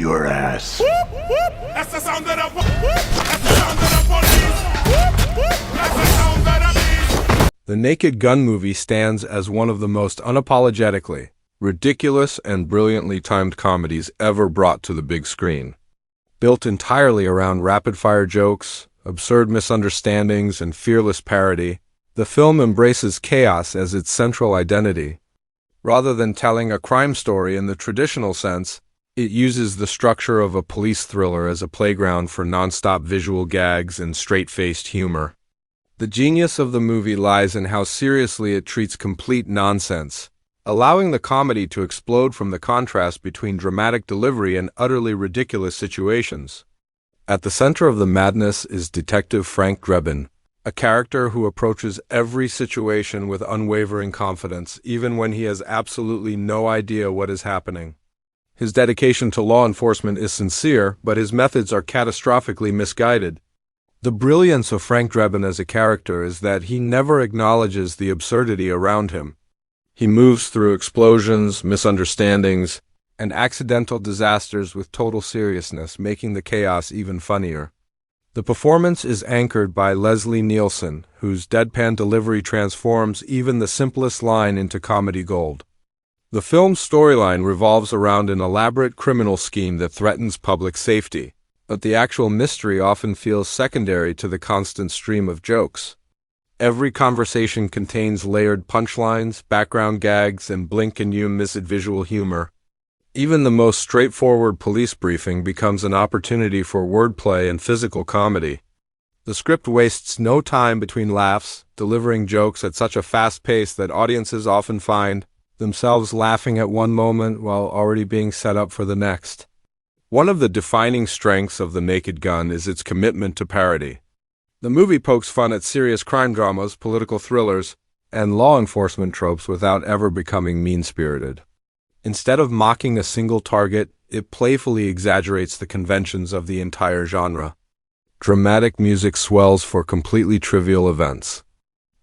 your ass. That's the sound of the That's the sound of the police. That's the sound of the beast. The Naked Gun movie stands as one of the most unapologetically ridiculous and brilliantly timed comedies ever brought to the big screen. Built entirely around rapid-fire jokes, absurd misunderstandings, and fearless parody, the film embraces chaos as its central identity. Rather than telling a crime story in the traditional sense, it uses the structure of a police thriller as a playground for nonstop visual gags and straight-faced humor. The genius of the movie lies in how seriously it treats complete nonsense, allowing the comedy to explode from the contrast between dramatic delivery and utterly ridiculous situations. At the center of the madness is Detective Frank Drebin, a character who approaches every situation with unwavering confidence, even when he has absolutely no idea what is happening. His dedication to law enforcement is sincere, but his methods are catastrophically misguided. The brilliance of Frank Drebin as a character is that he never acknowledges the absurdity around him. He moves through explosions, misunderstandings, and accidental disasters with total seriousness, making the chaos even funnier. The performance is anchored by Leslie Nielsen, whose deadpan delivery transforms even the simplest line into comedy gold. The film's storyline revolves around an elaborate criminal scheme that threatens public safety, but the actual mystery often feels secondary to the constant stream of jokes. Every conversation contains layered punchlines, background gags, and blink-and-you-miss-it visual humor. Even the most straightforward police briefing becomes an opportunity for wordplay and physical comedy. The script wastes no time between laughs, delivering jokes at such a fast pace that audiences often find themselves laughing at one moment while already being set up for the next. One of the defining strengths of The Naked Gun is its commitment to parody. The movie pokes fun at serious crime dramas, political thrillers, and law enforcement tropes without ever becoming mean-spirited. Instead of mocking a single target, it playfully exaggerates the conventions of the entire genre. Dramatic music swells for completely trivial events.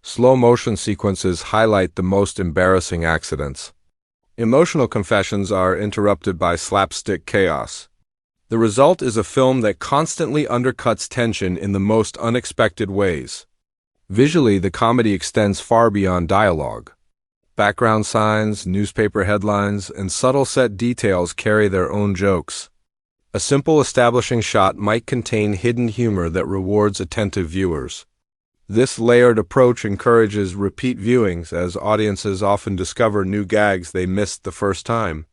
Slow-motion sequences highlight the most embarrassing accidents. Emotional confessions are interrupted by slapstick chaos. The result is a film that constantly undercuts tension in the most unexpected ways. Visually, the comedy extends far beyond dialogue. Background signs, newspaper headlines, and subtle set details carry their own jokes. A simple establishing shot might contain hidden humor that rewards attentive viewers. This layered approach encourages repeat viewings, as audiences often discover new gags they missed the first time.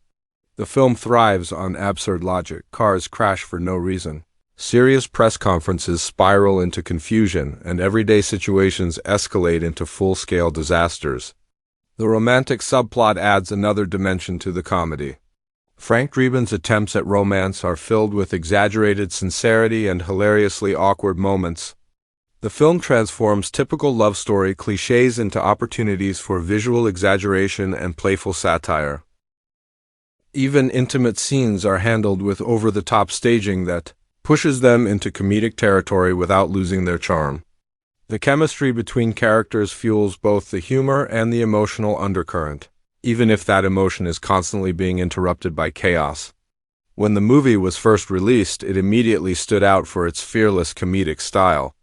The film thrives on absurd logic. Cars crash for no reason. Serious press conferences spiral into confusion, and everyday situations escalate into full-scale disasters. The romantic subplot adds another dimension to the comedy. Frank Drebin's attempts at romance are filled with exaggerated sincerity and hilariously awkward moments. The film transforms typical love story cliches into opportunities for visual exaggeration and playful satire. Even intimate scenes are handled with over-the-top staging that pushes them into comedic territory without losing their charm. The chemistry between characters fuels both the humor and the emotional undercurrent, even if that emotion is constantly being interrupted by chaos. When the movie was first released, it immediately stood out for its fearless comedic style.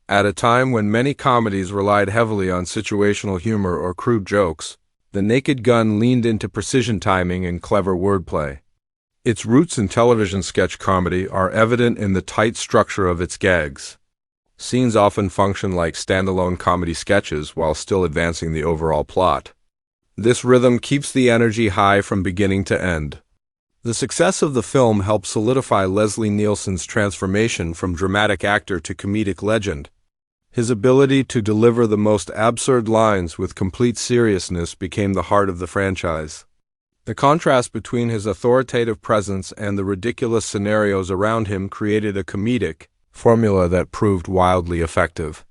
At a time when many comedies relied heavily on situational humor or crude jokes, The Naked Gun leaned into precision timing and clever wordplay. Its roots in television sketch comedy are evident in the tight structure of its gags. Scenes often function like standalone comedy sketches while still advancing the overall plot. This rhythm keeps the energy high from beginning to end. The success of the film helped solidify Leslie Nielsen's transformation from dramatic actor to comedic legend. His ability to deliver the most absurd lines with complete seriousness became the heart of the franchise. The contrast between his authoritative presence and the ridiculous scenarios around him created a comedic formula that proved wildly effective.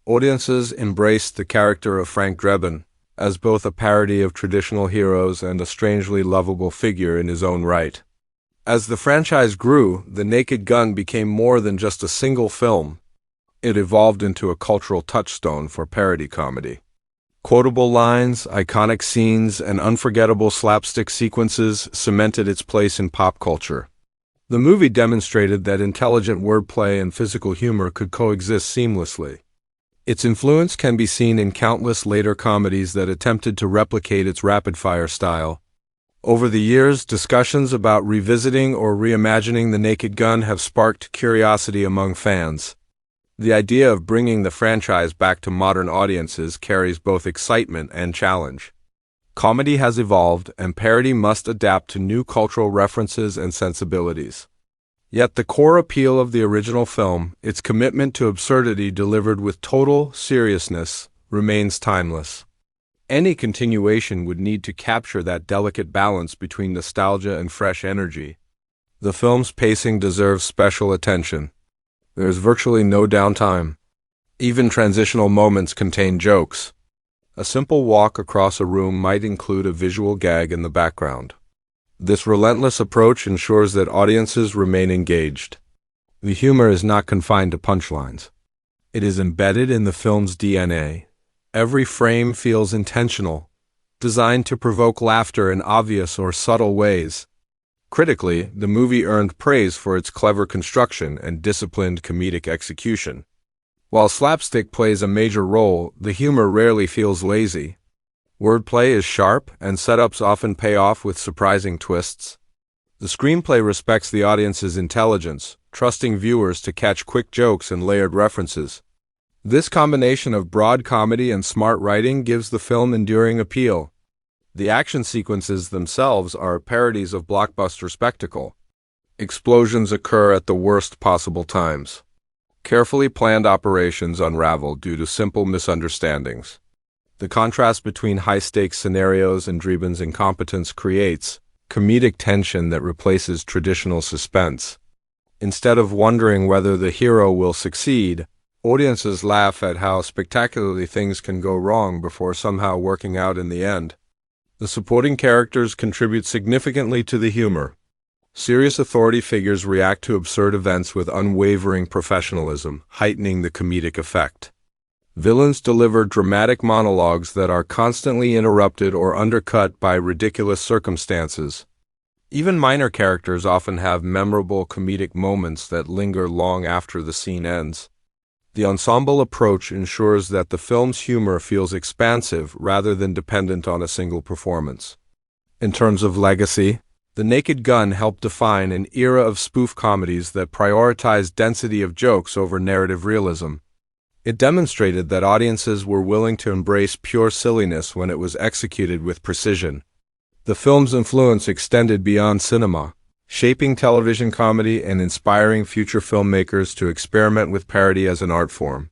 Audiences embraced the character of Frank Drebin as both a parody of traditional heroes and a strangely lovable figure in his own right. As the franchise grew, The Naked Gun became more than just a single film. It evolved into a cultural touchstone for parody comedy. Quotable lines, iconic scenes, and unforgettable slapstick sequences cemented its place in pop culture. The movie demonstrated that intelligent wordplay and physical humor could coexist seamlessly. Its influence can be seen in countless later comedies that attempted to replicate its rapid-fire style. Over the years, discussions about revisiting or reimagining The Naked Gun have sparked curiosity among fans. The idea of bringing the franchise back to modern audiences carries both excitement and challenge. Comedy has evolved, and parody must adapt to new cultural references and sensibilities. Yet the core appeal of the original film, its commitment to absurdity delivered with total seriousness, remains timeless. Any continuation would need to capture that delicate balance between nostalgia and fresh energy. The film's pacing deserves special attention. There is virtually no downtime. Even transitional moments contain jokes. A simple walk across a room might include a visual gag in the background. This relentless approach ensures that audiences remain engaged. The humor is not confined to punchlines. It is embedded in the film's DNA. Every frame feels intentional, designed to provoke laughter in obvious or subtle ways. Critically, the movie earned praise for its clever construction and disciplined comedic execution. While slapstick plays a major role, the humor rarely feels lazy. Wordplay is sharp, and setups often pay off with surprising twists. The screenplay respects the audience's intelligence, trusting viewers to catch quick jokes and layered references. This combination of broad comedy and smart writing gives the film enduring appeal. The action sequences themselves are parodies of blockbuster spectacle. Explosions occur at the worst possible times. Carefully planned operations unravel due to simple misunderstandings. The contrast between high-stakes scenarios and Drebin's incompetence creates comedic tension that replaces traditional suspense. Instead of wondering whether the hero will succeed, audiences laugh at how spectacularly things can go wrong before somehow working out in the end. The supporting characters contribute significantly to the humor. Serious authority figures react to absurd events with unwavering professionalism, heightening the comedic effect. Villains deliver dramatic monologues that are constantly interrupted or undercut by ridiculous circumstances. Even minor characters often have memorable comedic moments that linger long after the scene ends. The ensemble approach ensures that the film's humor feels expansive rather than dependent on a single performance. In terms of legacy, The Naked Gun helped define an era of spoof comedies that prioritized density of jokes over narrative realism. It demonstrated that audiences were willing to embrace pure silliness when it was executed with precision. The film's influence extended beyond cinema, shaping television comedy and inspiring future filmmakers to experiment with parody as an art form.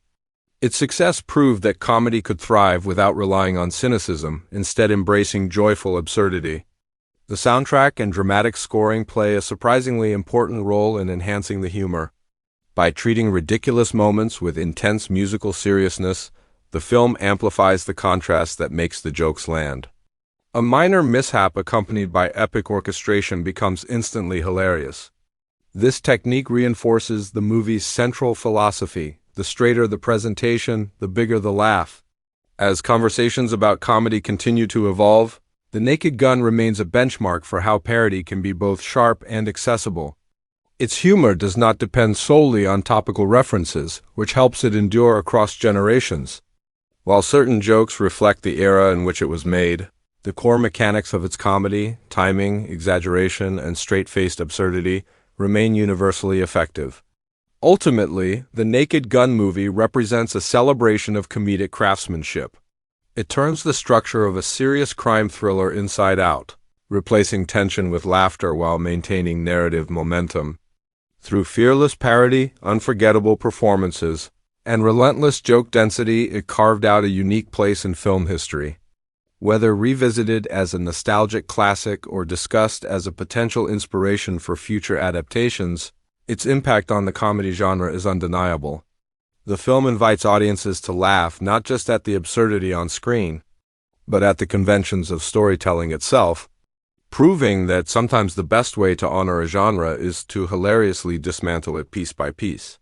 Its success proved that comedy could thrive without relying on cynicism, instead embracing joyful absurdity. The soundtrack and dramatic scoring play a surprisingly important role in enhancing the humor. By treating ridiculous moments with intense musical seriousness, the film amplifies the contrast that makes the jokes land. A minor mishap accompanied by epic orchestration becomes instantly hilarious. This technique reinforces the movie's central philosophy: the straighter the presentation, the bigger the laugh. As conversations about comedy continue to evolve, The Naked Gun remains a benchmark for how parody can be both sharp and accessible. Its humor does not depend solely on topical references, which helps it endure across generations. While certain jokes reflect the era in which it was made, the core mechanics of its comedy, timing, exaggeration, and straight-faced absurdity remain universally effective. Ultimately, The Naked Gun movie represents a celebration of comedic craftsmanship. It turns the structure of a serious crime thriller inside out, replacing tension with laughter while maintaining narrative momentum. Through fearless parody, unforgettable performances, and relentless joke density, it carved out a unique place in film history. Whether revisited as a nostalgic classic or discussed as a potential inspiration for future adaptations, its impact on the comedy genre is undeniable. The film invites audiences to laugh not just at the absurdity on screen, but at the conventions of storytelling itself, proving that sometimes the best way to honor a genre is to hilariously dismantle it piece by piece.